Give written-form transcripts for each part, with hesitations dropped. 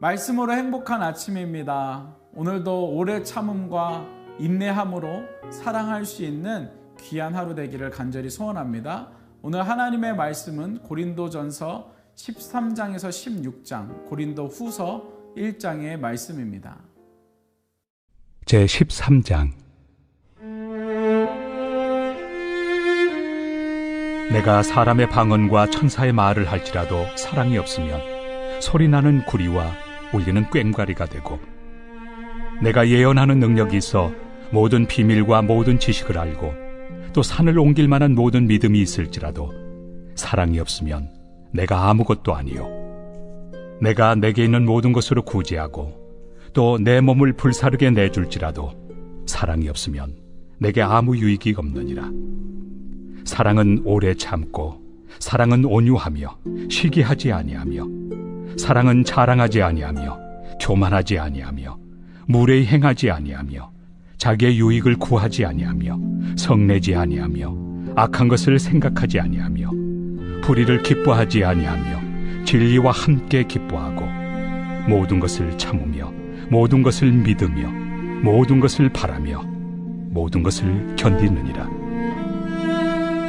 말씀으로 행복한 아침입니다. 오늘도 오래 참음과 인내함으로 사랑할 수 있는 귀한 하루 되기를 간절히 소원합니다. 오늘 하나님의 말씀은 고린도전서 13장에서 16장, 고린도후서 1장의 말씀입니다. 제13장. 내가 사람의 방언과 천사의 말을 할지라도 사랑이 없으면 소리나는 구리와 울리는 꽹과리가 되고, 내가 예언하는 능력이 있어 모든 비밀과 모든 지식을 알고 또 산을 옮길 만한 모든 믿음이 있을지라도 사랑이 없으면 내가 아무것도 아니요, 내가 내게 있는 모든 것으로 구제하고 또 내 몸을 불사르게 내줄지라도 사랑이 없으면 내게 아무 유익이 없느니라. 사랑은 오래 참고, 사랑은 온유하며 시기하지 아니하며, 사랑은 자랑하지 아니하며 교만하지 아니하며 무례히 행하지 아니하며 자기의 유익을 구하지 아니하며 성내지 아니하며 악한 것을 생각하지 아니하며 불의를 기뻐하지 아니하며 진리와 함께 기뻐하고 모든 것을 참으며 모든 것을 믿으며 모든 것을 바라며 모든 것을 견디느니라.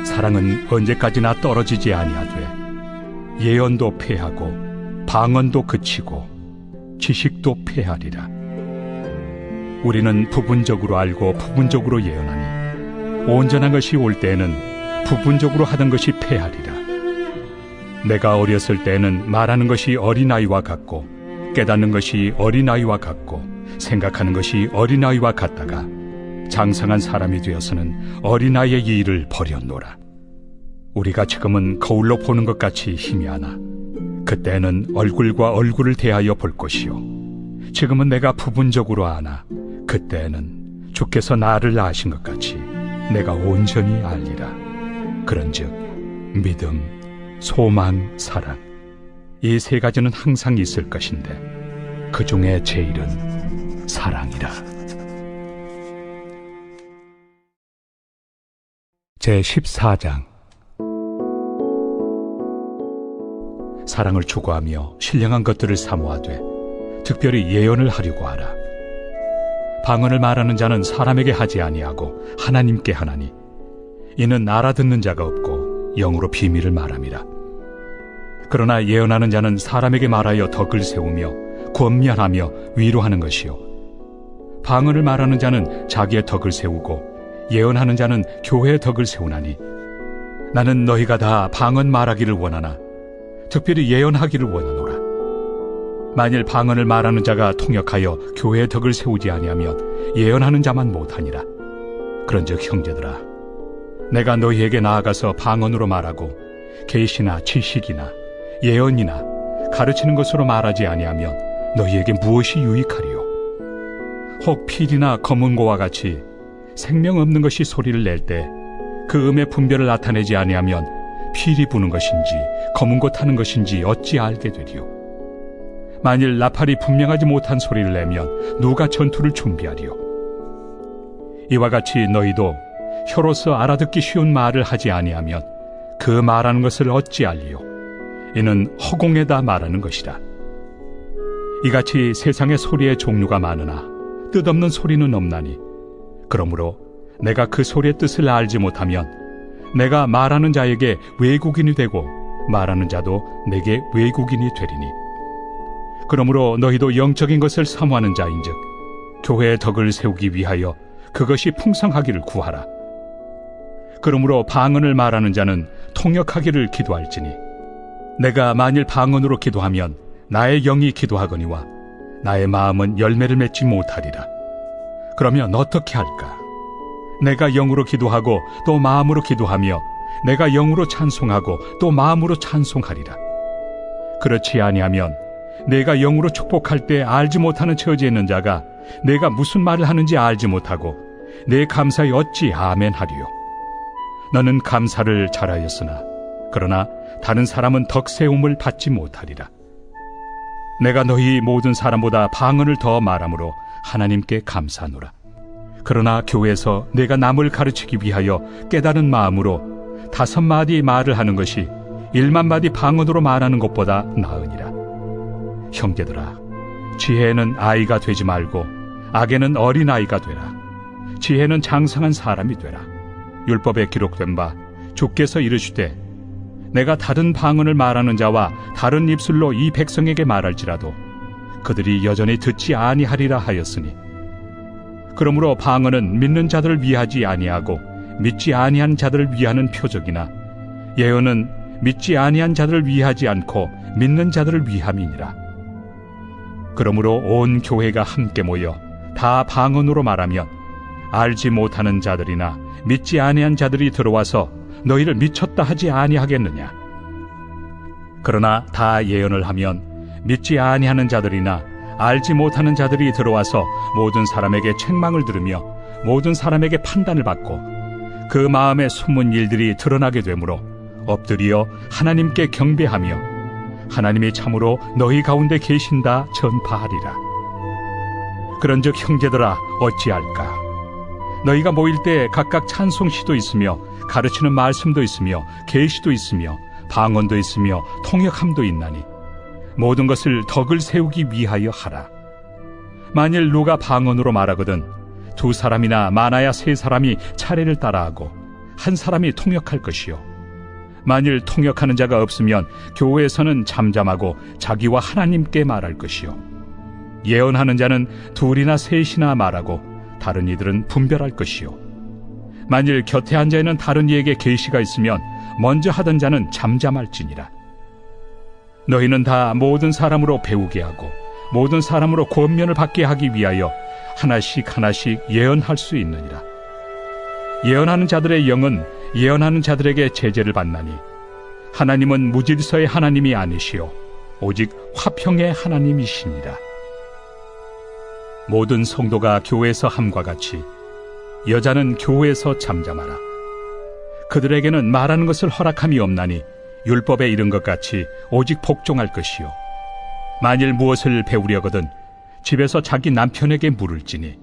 사랑은 언제까지나 떨어지지 아니하되 예언도 패하고 방언도 그치고 지식도 패하리라. 우리는 부분적으로 알고 부분적으로 예언하니 온전한 것이 올 때에는 부분적으로 하던 것이 패하리라. 내가 어렸을 때에는 말하는 것이 어린아이와 같고 깨닫는 것이 어린아이와 같고 생각하는 것이 어린아이와 같다가 장성한 사람이 되어서는 어린아이의 일을 버렸노라. 우리가 지금은 거울로 보는 것 같이 희미하나 그때는 얼굴과 얼굴을 대하여 볼 것이요, 지금은 내가 부분적으로 아나 그때는 주께서 나를 아신 것 같이 내가 온전히 알리라. 그런즉 믿음, 소망, 사랑, 이 세 가지는 항상 있을 것인데 그 중에 제일은 사랑이라. 제14장. 사랑을 추구하며 신령한 것들을 사모하되 특별히 예언을 하려고 하라. 방언을 말하는 자는 사람에게 하지 아니하고 하나님께 하나니, 이는 알아듣는 자가 없고 영으로 비밀을 말함이라. 그러나 예언하는 자는 사람에게 말하여 덕을 세우며 권면하며 위로하는 것이요, 방언을 말하는 자는 자기의 덕을 세우고 예언하는 자는 교회의 덕을 세우나니, 나는 너희가 다 방언 말하기를 원하나 특별히 예언하기를 원하노라. 만일 방언을 말하는 자가 통역하여 교회의 덕을 세우지 아니하면 예언하는 자만 못하니라. 그런즉 형제들아, 내가 너희에게 나아가서 방언으로 말하고 계시나 지식이나 예언이나 가르치는 것으로 말하지 아니하면 너희에게 무엇이 유익하리요? 혹 필이나 검은고와 같이 생명 없는 것이 소리를 낼 때 그 음의 분별을 나타내지 아니하면 필이 부는 것인지 검은고 타는 것인지 어찌 알게 되리요? 만일 나팔이 분명하지 못한 소리를 내면 누가 전투를 준비하리요? 이와 같이 너희도 혀로서 알아듣기 쉬운 말을 하지 아니하면 그 말하는 것을 어찌 알리요? 이는 허공에다 말하는 것이라. 이같이 세상의 소리의 종류가 많으나 뜻없는 소리는 없나니, 그러므로 내가 그 소리의 뜻을 알지 못하면 내가 말하는 자에게 외국인이 되고 말하는 자도 내게 외국인이 되리니, 그러므로 너희도 영적인 것을 사모하는 자인즉 교회의 덕을 세우기 위하여 그것이 풍성하기를 구하라. 그러므로 방언을 말하는 자는 통역하기를 기도할지니, 내가 만일 방언으로 기도하면 나의 영이 기도하거니와 나의 마음은 열매를 맺지 못하리라. 그러면 어떻게 할까? 내가 영으로 기도하고 또 마음으로 기도하며 내가 영으로 찬송하고 또 마음으로 찬송하리라. 그렇지 아니하면 내가 영으로 축복할 때 알지 못하는 처지에 있는 자가 내가 무슨 말을 하는지 알지 못하고 내 감사에 어찌 아멘 하리요? 너는 감사를 잘하였으나 그러나 다른 사람은 덕세움을 받지 못하리라. 내가 너희 모든 사람보다 방언을 더 말함으로 하나님께 감사하노라. 그러나 교회에서 내가 남을 가르치기 위하여 깨달은 마음으로 5마디 말을 하는 것이 1만 마디 방언으로 말하는 것보다 나으니라. 형제들아, 지혜는 아이가 되지 말고 악에는 어린아이가 되라. 지혜는 장성한 사람이 되라. 율법에 기록된 바 주께서 이르시되 내가 다른 방언을 말하는 자와 다른 입술로 이 백성에게 말할지라도 그들이 여전히 듣지 아니하리라 하였으니, 그러므로 방언은 믿는 자들을 위하지 아니하고 믿지 아니한 자들을 위하는 표적이나 예언은 믿지 아니한 자들을 위하지 않고 믿는 자들을 위함이니라. 그러므로 온 교회가 함께 모여 다 방언으로 말하면 알지 못하는 자들이나 믿지 아니한 자들이 들어와서 너희를 미쳤다 하지 아니하겠느냐. 그러나 다 예언을 하면 믿지 아니하는 자들이나 알지 못하는 자들이 들어와서 모든 사람에게 책망을 들으며 모든 사람에게 판단을 받고 그 마음에 숨은 일들이 드러나게 되므로 엎드려 하나님께 경배하며 하나님이 참으로 너희 가운데 계신다 전파하리라. 그런즉 형제들아 어찌할까? 너희가 모일 때 각각 찬송시도 있으며 가르치는 말씀도 있으며 계시도 있으며 방언도 있으며 통역함도 있나니 모든 것을 덕을 세우기 위하여 하라. 만일 누가 방언으로 말하거든 두 사람이나 많아야 세 사람이 차례를 따라하고 한 사람이 통역할 것이요, 만일 통역하는 자가 없으면 교회에서는 잠잠하고 자기와 하나님께 말할 것이요, 예언하는 자는 둘이나 셋이나 말하고 다른 이들은 분별할 것이요, 만일 곁에 앉아있는 다른 이에게 계시가 있으면 먼저 하던 자는 잠잠할지니라. 너희는 다 모든 사람으로 배우게 하고 모든 사람으로 권면을 받게 하기 위하여 하나씩 하나씩 예언할 수 있느니라. 예언하는 자들의 영은 예언하는 자들에게 제재를 받나니 하나님은 무질서의 하나님이 아니시오 오직 화평의 하나님이시니라. 모든 성도가 교회에서 함과 같이 여자는 교회에서 잠잠하라. 그들에게는 말하는 것을 허락함이 없나니 율법에 이른 것 같이 오직 복종할 것이요, 만일 무엇을 배우려거든 집에서 자기 남편에게 물을지니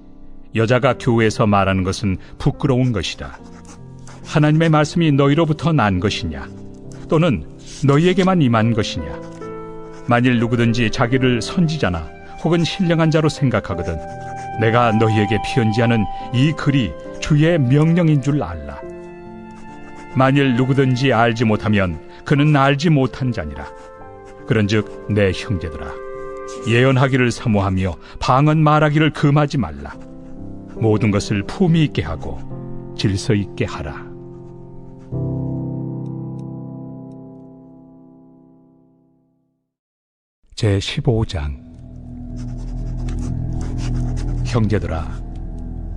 여자가 교회에서 말하는 것은 부끄러운 것이다. 하나님의 말씀이 너희로부터 난 것이냐 또는 너희에게만 임한 것이냐. 만일 누구든지 자기를 선지자나 혹은 신령한 자로 생각하거든 내가 너희에게 편지하는 이 글이 주의 명령인 줄 알라. 만일 누구든지 알지 못하면 그는 알지 못한 자니라. 그런즉 내 형제들아 예언하기를 사모하며 방언 말하기를 금하지 말라. 모든 것을 품위 있게 하고 질서 있게 하라. 제15장. 형제들아,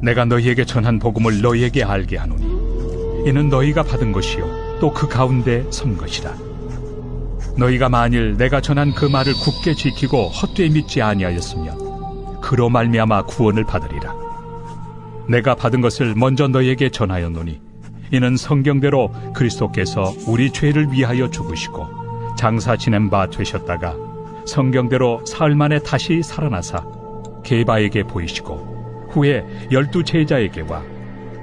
내가 너희에게 전한 복음을 너희에게 알게 하노니 이는 너희가 받은 것이요 또 그 가운데 선 것이라. 너희가 만일 내가 전한 그 말을 굳게 지키고 헛되이 믿지 아니하였으면 그로 말미암아 구원을 받으리라. 내가 받은 것을 먼저 너희에게 전하였노니 이는 성경대로 그리스도께서 우리 죄를 위하여 죽으시고 장사 지낸 바 되셨다가 성경대로 사흘 만에 다시 살아나사 게바에게 보이시고 후에 12 제자에게와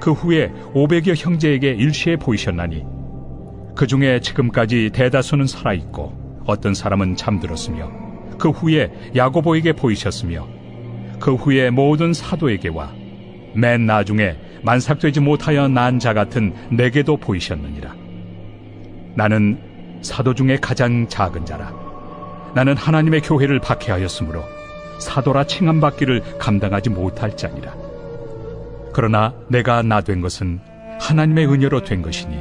그 후에 500여 형제에게 일시에 보이셨나니 그 중에 지금까지 대다수는 살아있고 어떤 사람은 잠들었으며 그 후에 야고보에게 보이셨으며 그 후에 모든 사도에게와 맨 나중에 만삭되지 못하여 난 자 같은 내게도 보이셨느니라. 나는 사도 중에 가장 작은 자라. 나는 하나님의 교회를 박해하였으므로 사도라 칭함받기를 감당하지 못할 자니라. 그러나 내가 나 된 것은 하나님의 은혜로 된 것이니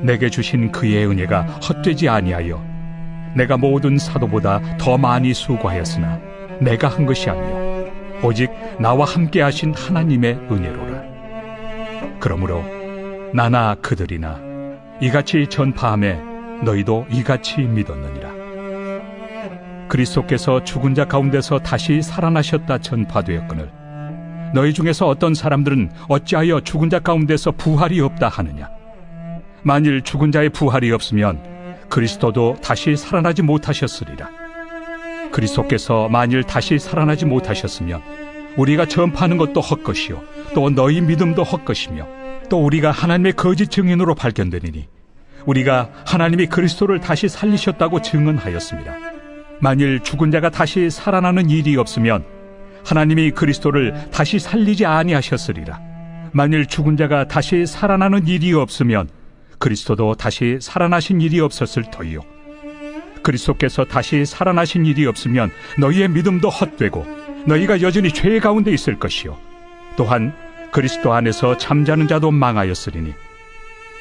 내게 주신 그의 은혜가 헛되지 아니하여 내가 모든 사도보다 더 많이 수고하였으나 내가 한 것이 아니요 오직 나와 함께 하신 하나님의 은혜로라. 그러므로 나나 그들이나 이같이 전파함에 너희도 이같이 믿었느니라. 그리스도께서 죽은 자 가운데서 다시 살아나셨다 전파되었거늘 너희 중에서 어떤 사람들은 어찌하여 죽은 자 가운데서 부활이 없다 하느냐. 만일 죽은 자의 부활이 없으면 그리스도도 다시 살아나지 못하셨으리라. 그리스도께서 만일 다시 살아나지 못하셨으면 우리가 전파하는 것도 헛것이요 또 너희 믿음도 헛것이며 또 우리가 하나님의 거짓 증인으로 발견되리니 우리가 하나님이 그리스도를 다시 살리셨다고 증언하였습니다. 만일 죽은 자가 다시 살아나는 일이 없으면 하나님이 그리스도를 다시 살리지 아니하셨으리라. 만일 죽은 자가 다시 살아나는 일이 없으면 그리스도도 다시 살아나신 일이 없었을 터이요. 그리스도께서 다시 살아나신 일이 없으면 너희의 믿음도 헛되고 너희가 여전히 죄 가운데 있을 것이요. 또한 그리스도 안에서 잠자는 자도 망하였으리니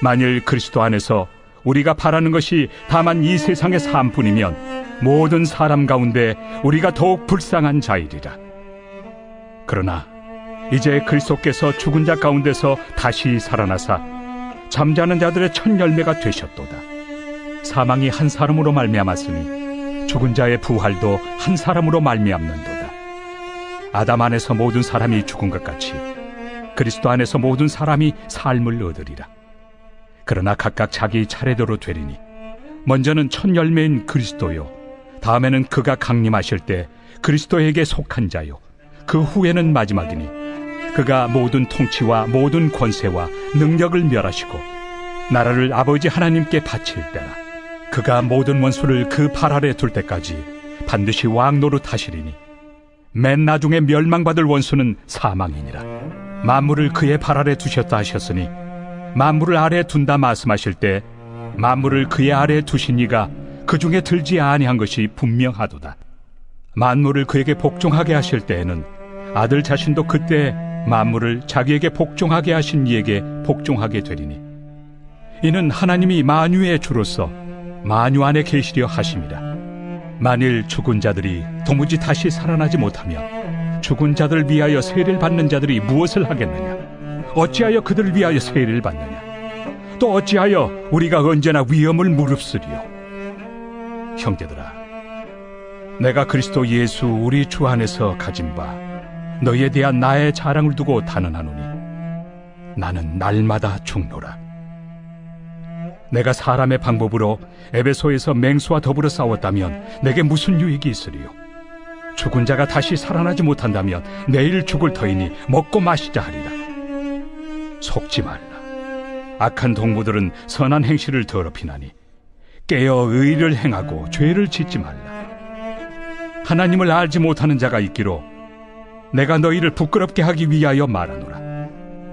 만일 그리스도 안에서 우리가 바라는 것이 다만 이 세상의 삶뿐이면 모든 사람 가운데 우리가 더욱 불쌍한 자이리라. 그러나 이제 그리스도께서 죽은 자 가운데서 다시 살아나사 잠자는 자들의 첫 열매가 되셨도다. 사망이 한 사람으로 말미암았으니 죽은 자의 부활도 한 사람으로 말미암는도다. 아담 안에서 모든 사람이 죽은 것 같이 그리스도 안에서 모든 사람이 삶을 얻으리라. 그러나 각각 자기 차례대로 되리니 먼저는 첫 열매인 그리스도요, 다음에는 그가 강림하실 때 그리스도에게 속한 자요, 그 후에는 마지막이니 그가 모든 통치와 모든 권세와 능력을 멸하시고 나라를 아버지 하나님께 바칠 때라. 그가 모든 원수를 그 발 아래 둘 때까지 반드시 왕 노릇하시리니 맨 나중에 멸망받을 원수는 사망이니라. 만물을 그의 발 아래 두셨다 하셨으니 만물을 아래 둔다 말씀하실 때 만물을 그의 아래 두신 이가 그 중에 들지 아니한 것이 분명하도다. 만물을 그에게 복종하게 하실 때에는 아들 자신도 그때 만물을 자기에게 복종하게 하신 이에게 복종하게 되리니 이는 하나님이 만유의 주로서 만유 안에 계시려 하심이라. 만일 죽은 자들이 도무지 다시 살아나지 못하면 죽은 자들을 위하여 세례를 받는 자들이 무엇을 하겠느냐? 어찌하여 그들을 위하여 세례를 받느냐? 또 어찌하여 우리가 언제나 위험을 무릅쓰리요? 형제들아, 내가 그리스도 예수 우리 주 안에서 가진 바 너희에 대한 나의 자랑을 두고 단언하노니 나는 날마다 죽노라. 내가 사람의 방법으로 에베소에서 맹수와 더불어 싸웠다면 내게 무슨 유익이 있으리요? 죽은 자가 다시 살아나지 못한다면 내일 죽을 터이니 먹고 마시자 하리라. 속지 말라. 악한 동무들은 선한 행실을 더럽히나니 깨어 의를 행하고 죄를 짓지 말라. 하나님을 알지 못하는 자가 있기로 내가 너희를 부끄럽게 하기 위하여 말하노라.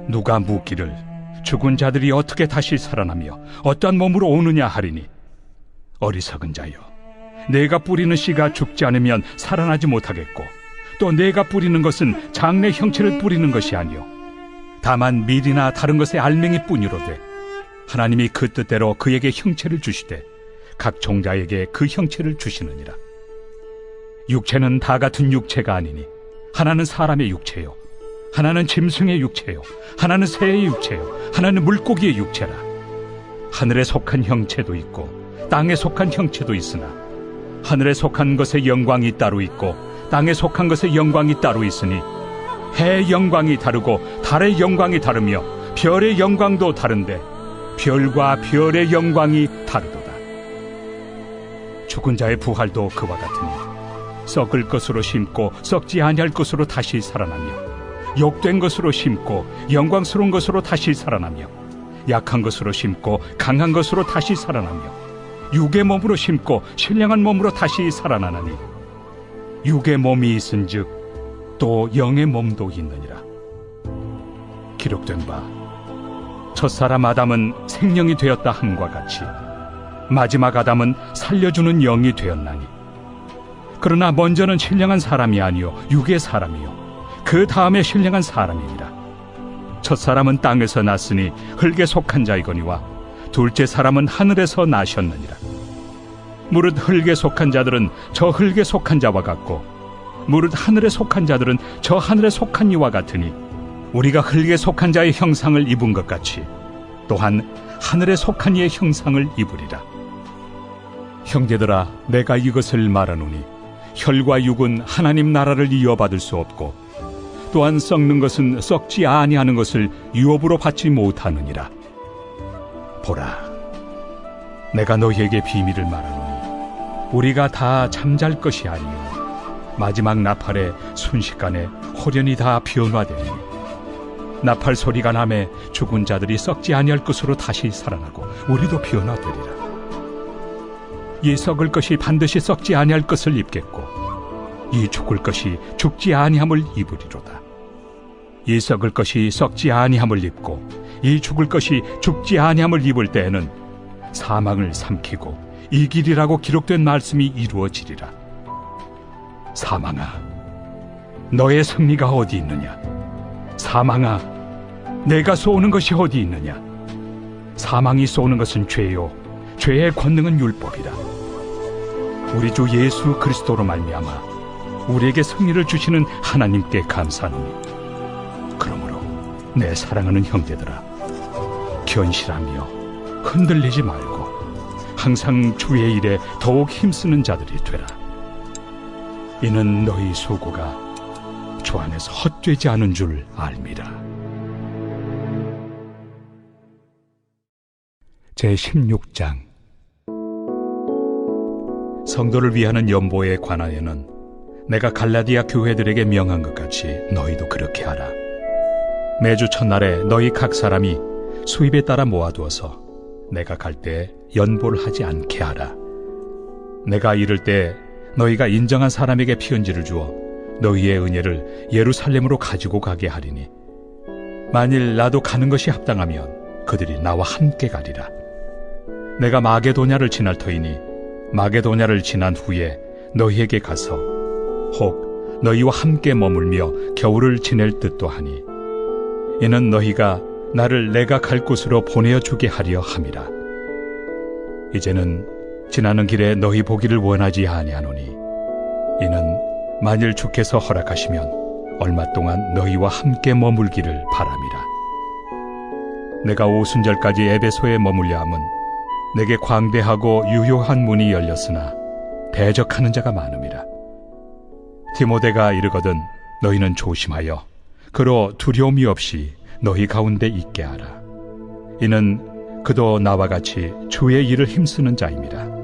누가 묻기를 죽은 자들이 어떻게 다시 살아나며 어떠한 몸으로 오느냐 하리니 어리석은 자여, 내가 뿌리는 씨가 죽지 않으면 살아나지 못하겠고 또 내가 뿌리는 것은 장래 형체를 뿌리는 것이 아니요 다만 밀이나 다른 것의 알맹이 뿐이로되 하나님이 그 뜻대로 그에게 형체를 주시되 각 종자에게 그 형체를 주시느니라. 육체는 다 같은 육체가 아니니 하나는 사람의 육체요, 하나는 짐승의 육체요, 하나는 새의 육체요, 하나는 물고기의 육체라. 하늘에 속한 형체도 있고 땅에 속한 형체도 있으나 하늘에 속한 것의 영광이 따로 있고 땅에 속한 것의 영광이 따로 있으니 해의 영광이 다르고 달의 영광이 다르며 별의 영광도 다른데 별과 별의 영광이 다르도다. 죽은 자의 부활도 그와 같으니 썩을 것으로 심고 썩지 아니할 것으로 다시 살아나며 욕된 것으로 심고 영광스러운 것으로 다시 살아나며 약한 것으로 심고 강한 것으로 다시 살아나며 육의 몸으로 심고 신령한 몸으로 다시 살아나나니 육의 몸이 있은즉 또 영의 몸도 있느니라. 기록된 바 첫사람 아담은 생명이 되었다 함과 같이 마지막 아담은 살려주는 영이 되었나니 그러나 먼저는 신령한 사람이 아니요 육의 사람이요 그 다음에 신령한 사람이니라. 첫사람은 땅에서 났으니 흙에 속한 자이거니와 둘째 사람은 하늘에서 나셨느니라. 무릇 흙에 속한 자들은 저 흙에 속한 자와 같고 무릇 하늘에 속한 자들은 저 하늘에 속한 이와 같으니 우리가 흙에 속한 자의 형상을 입은 것 같이 또한 하늘에 속한 이의 형상을 입으리라. 형제들아, 내가 이것을 말하노니 혈과 육은 하나님 나라를 이어받을 수 없고 또한 썩는 것은 썩지 아니하는 것을 유업으로 받지 못하느니라. 보라, 내가 너희에게 비밀을 말하노니 우리가 다 잠잘 것이 아니요 마지막 나팔에 순식간에 호련히 다 변화되리니 나팔 소리가 나매 죽은 자들이 썩지 아니할 것으로 다시 살아나고 우리도 변화되리라. 이 썩을 것이 반드시 썩지 아니할 것을 입겠고 이 죽을 것이 죽지 아니함을 입으리로다. 이 썩을 것이 썩지 아니함을 입고 이 죽을 것이 죽지 아니함을 입을 때에는 사망을 삼키고 이기리라고 기록된 말씀이 이루어지리라. 사망아, 너의 승리가 어디 있느냐? 사망아, 내가 쏘는 것이 어디 있느냐? 사망이 쏘는 것은 죄요, 죄의 권능은 율법이라. 우리 주 예수 그리스도로 말미암아 우리에게 승리를 주시는 하나님께 감사하노니, 그러므로 내 사랑하는 형제들아, 견실하며 흔들리지 말고 항상 주의 일에 더욱 힘쓰는 자들이 되라. 이는 너희 수고가 주 안에서 헛되지 않은 줄 알미라. 제16장. 성도를 위하는 연보에 관하여는 내가 갈라디아 교회들에게 명한 것 같이 너희도 그렇게 하라. 매주 첫날에 너희 각 사람이 수입에 따라 모아두어서 내가 갈 때 연보를 하지 않게 하라. 내가 이를 때 너희가 인정한 사람에게 편지를 주어 너희의 은혜를 예루살렘으로 가지고 가게 하리니, 만일 나도 가는 것이 합당하면 그들이 나와 함께 가리라. 내가 마게도냐를 지날 터이니 마게도냐를 지난 후에 너희에게 가서 혹 너희와 함께 머물며 겨울을 지낼 듯도 하니, 이는 너희가 나를 내가 갈 곳으로 보내어주게 하려 함이라. 이제는 지나는 길에 너희 보기를 원하지 아니하노니, 이는 만일 주께서 허락하시면 얼마 동안 너희와 함께 머물기를 바람이라. 내가 오순절까지 에베소에 머물려 함은 내게 광대하고 유효한 문이 열렸으나 대적하는 자가 많음이라. 디모데가 이르거든 너희는 조심하여 그로 두려움이 없이 너희 가운데 있게 하라. 이는 그도 나와 같이 주의 일을 힘쓰는 자임이라.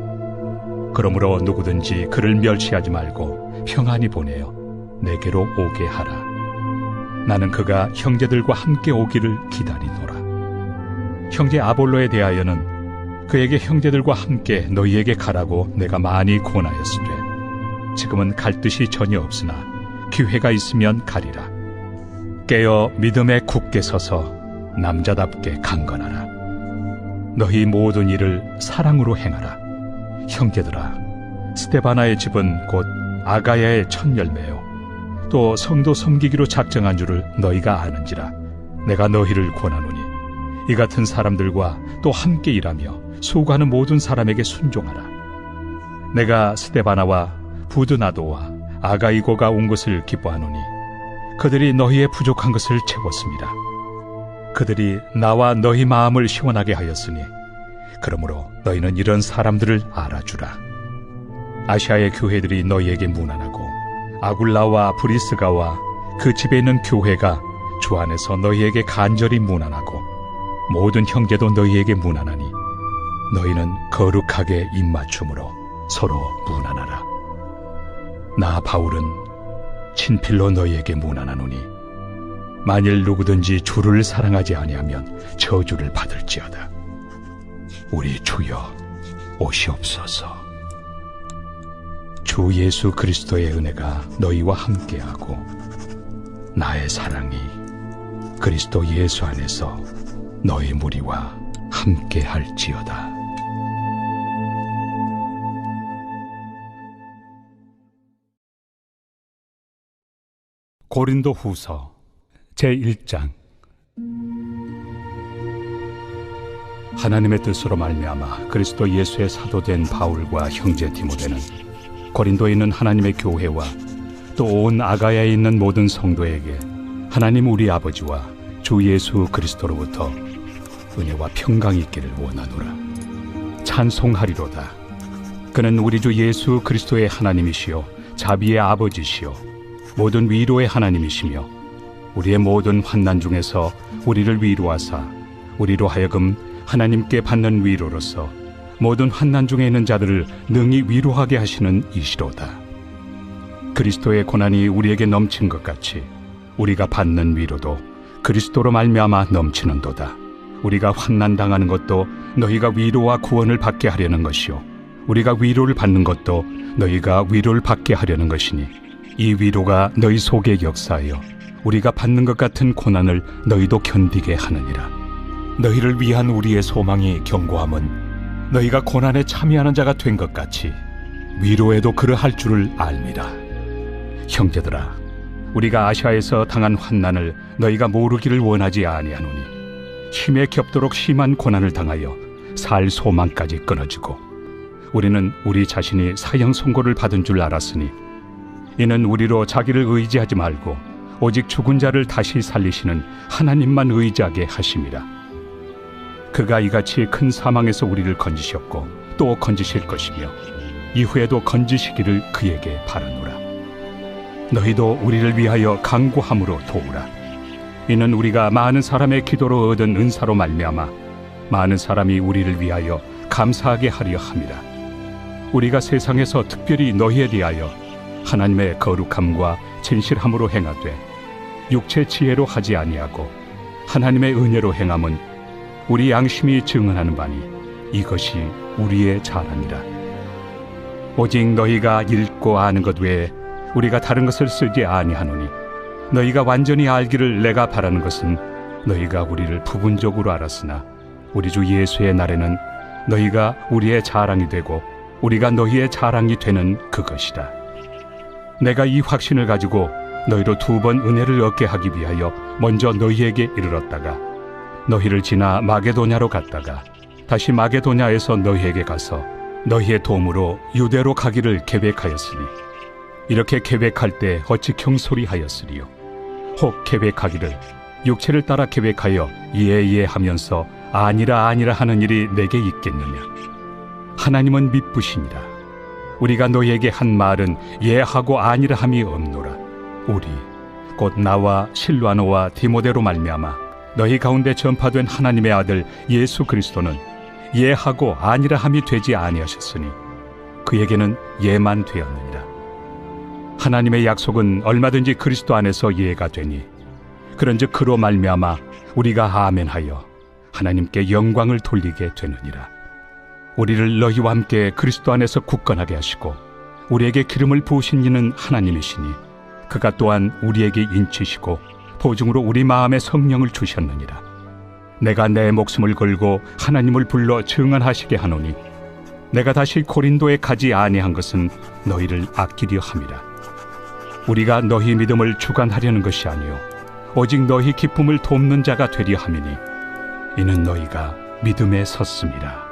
그러므로 누구든지 그를 멸시하지 말고 평안히 보내어 내게로 오게 하라. 나는 그가 형제들과 함께 오기를 기다리노라. 형제 아볼로에 대하여는 그에게 형제들과 함께 너희에게 가라고 내가 많이 권하였으되 지금은 갈 뜻이 전혀 없으나 기회가 있으면 가리라. 깨어 믿음에 굳게 서서 남자답게 강건하라. 너희 모든 일을 사랑으로 행하라. 형제들아, 스데바나의 집은 곧 아가야의 첫 열매요 또 성도 섬기기로 작정한 줄을 너희가 아는지라. 내가 너희를 권하노니 이 같은 사람들과 또 함께 일하며 수고하는 모든 사람에게 순종하라. 내가 스데바나와 부드나도와 아가이고가 온 것을 기뻐하노니 그들이 너희의 부족한 것을 채웠습니다. 그들이 나와 너희 마음을 시원하게 하였으니 그러므로 너희는 이런 사람들을 알아주라. 아시아의 교회들이 너희에게 문안하고 아굴라와 브리스가와 그 집에 있는 교회가 주 안에서 너희에게 간절히 문안하고 모든 형제도 너희에게 문안하니 너희는 거룩하게 입맞춤으로 서로 문안하라. 나 바울은 친필로 너희에게 문안하노니 만일 누구든지 주를 사랑하지 아니하면 저주를 받을지어다. 우리 주여 오시옵소서. 주 예수 그리스도의 은혜가 너희와 함께하고 나의 사랑이 그리스도 예수 안에서 너희 무리와 함께할지어다. 고린도 후서 제1장. 하나님의 뜻으로 말미암아 그리스도 예수의 사도된 바울과 형제 디모데는 고린도에 있는 하나님의 교회와 또 온 아가야에 있는 모든 성도에게 하나님 우리 아버지와 주 예수 그리스도로부터 은혜와 평강이 있기를 원하노라. 찬송하리로다. 그는 우리 주 예수 그리스도의 하나님이시요 자비의 아버지시요 모든 위로의 하나님이시며 우리의 모든 환난 중에서 우리를 위로하사 우리로 하여금 하나님께 받는 위로로서 모든 환난 중에 있는 자들을 능히 위로하게 하시는 이시로다. 그리스도의 고난이 우리에게 넘친 것 같이 우리가 받는 위로도 그리스도로 말미암아 넘치는도다. 우리가 환난 당하는 것도 너희가 위로와 구원을 받게 하려는 것이요 우리가 위로를 받는 것도 너희가 위로를 받게 하려는 것이니 이 위로가 너희 속에 역사하여 우리가 받는 것 같은 고난을 너희도 견디게 하느니라. 너희를 위한 우리의 소망이 견고함은 너희가 고난에 참여하는 자가 된 것 같이 위로에도 그러할 줄을 알미라. 형제들아, 우리가 아시아에서 당한 환난을 너희가 모르기를 원하지 아니하노니 힘에 겹도록 심한 고난을 당하여 살 소망까지 끊어지고 우리는 우리 자신이 사형 선고를 받은 줄 알았으니 이는 우리로 자기를 의지하지 말고 오직 죽은 자를 다시 살리시는 하나님만 의지하게 하심이라. 그가 이같이 큰 사망에서 우리를 건지셨고 또 건지실 것이며 이후에도 건지시기를 그에게 바라노라. 너희도 우리를 위하여 간구함으로 도우라. 이는 우리가 많은 사람의 기도로 얻은 은사로 말미암아 많은 사람이 우리를 위하여 감사하게 하려 함이라. 우리가 세상에서 특별히 너희에 대하여 하나님의 거룩함과 진실함으로 행하되 육체 지혜로 하지 아니하고 하나님의 은혜로 행함은 우리 양심이 증언하는 바니 이것이 우리의 자랑이라. 오직 너희가 읽고 아는 것 외에 우리가 다른 것을 쓰지 아니하노니 너희가 완전히 알기를 내가 바라는 것은 너희가 우리를 부분적으로 알았으나 우리 주 예수의 날에는 너희가 우리의 자랑이 되고 우리가 너희의 자랑이 되는 그것이라. 내가 이 확신을 가지고 너희로 2번 은혜를 얻게 하기 위하여 먼저 너희에게 이르렀다가 너희를 지나 마게도냐로 갔다가 다시 마게도냐에서 너희에게 가서 너희의 도움으로 유대로 가기를 계획하였으니 이렇게 계획할 때 어찌 경솔이하였으리요. 혹 계획하기를 육체를 따라 계획하여 예하면서 아니라 하는 일이 내게 있겠느냐. 하나님은 미쁘시니라. 우리가 너희에게 한 말은 예하고 아니라 함이 없노라. 우리 곧 나와 실와노와 디모데로 말미암아 너희 가운데 전파된 하나님의 아들 예수 그리스도는 예하고 아니라 함이 되지 아니하셨으니 그에게는 예만 되었느니라. 하나님의 약속은 얼마든지 그리스도 안에서 예가 되니 그런즉 그로 말미암아 우리가 아멘하여 하나님께 영광을 돌리게 되느니라. 우리를 너희와 함께 그리스도 안에서 굳건하게 하시고 우리에게 기름을 부으신 이는 하나님이시니 그가 또한 우리에게 인치시고 보증으로 우리 마음에 성령을 주셨느니라. 내가 내 목숨을 걸고 하나님을 불러 증언하시게 하노니 내가 다시 고린도에 가지 아니한 것은 너희를 아끼려 함이라. 우리가 너희 믿음을 주관하려는 것이 아니요 오직 너희 기쁨을 돕는 자가 되려 함이니 이는 너희가 믿음에 섰음이라.